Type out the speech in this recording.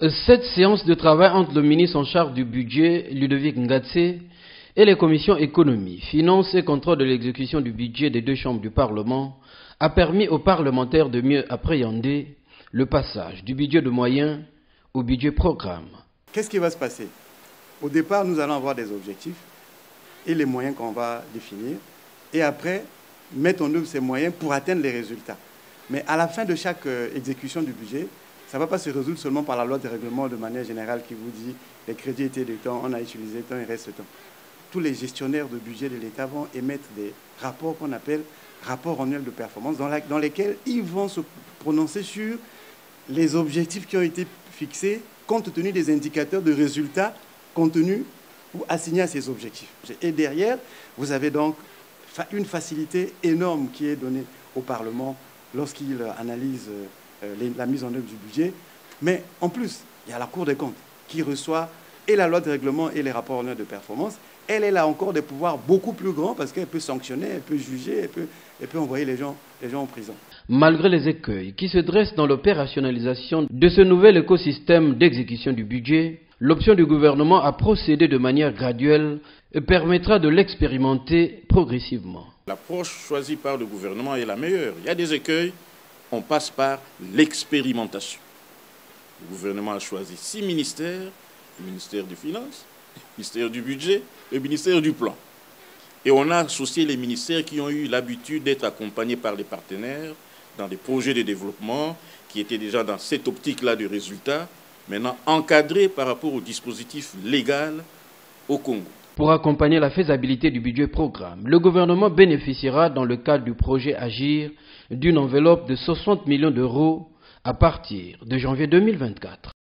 Cette séance de travail entre le ministre en charge du budget, Ludovic Ngatse, et les commissions économie, finances et contrôle de l'exécution du budget des deux chambres du Parlement a permis aux parlementaires de mieux appréhender le passage du budget de moyens au budget programme. Qu'est-ce qui va se passer? Au départ, nous allons avoir des objectifs et les moyens qu'on va définir, et après, mettre en œuvre ces moyens pour atteindre les résultats. Mais à la fin de chaque exécution du budget, ça ne va pas se résoudre seulement par la loi de règlement de manière générale qui vous dit les crédits étaient de temps, on a utilisé temps, il reste temps. Tous les gestionnaires de budget de l'État vont émettre des rapports qu'on appelle rapports annuels de performance dans lesquels ils vont se prononcer sur les objectifs qui ont été fixés compte tenu des indicateurs de résultats contenus ou assignés à ces objectifs. Et derrière, vous avez donc une facilité énorme qui est donnée au Parlement lorsqu'il analyse la mise en œuvre du budget. Mais en plus, il y a la Cour des comptes qui reçoit et la loi de règlement et les rapports annuels de performance. Elle a encore des pouvoirs beaucoup plus grands parce qu'elle peut sanctionner, elle peut juger, elle peut envoyer les gens en prison. Malgré les écueils qui se dressent dans l'opérationnalisation de ce nouvel écosystème d'exécution du budget, l'option du gouvernement à procéder de manière graduelle permettra de l'expérimenter progressivement. L'approche choisie par le gouvernement est la meilleure. Il y a des écueils, on passe par l'expérimentation. Le gouvernement a choisi 6 ministères, le ministère des Finances, le ministère du Budget, le ministère du Plan. Et on a associé les ministères qui ont eu l'habitude d'être accompagnés par les partenaires dans des projets de développement qui étaient déjà dans cette optique-là de résultats, maintenant encadrés par rapport au dispositif légal au Congo. Pour accompagner la faisabilité du budget programme, le gouvernement bénéficiera dans le cadre du projet Agir d'une enveloppe de 60 millions d'euros à partir de janvier 2024.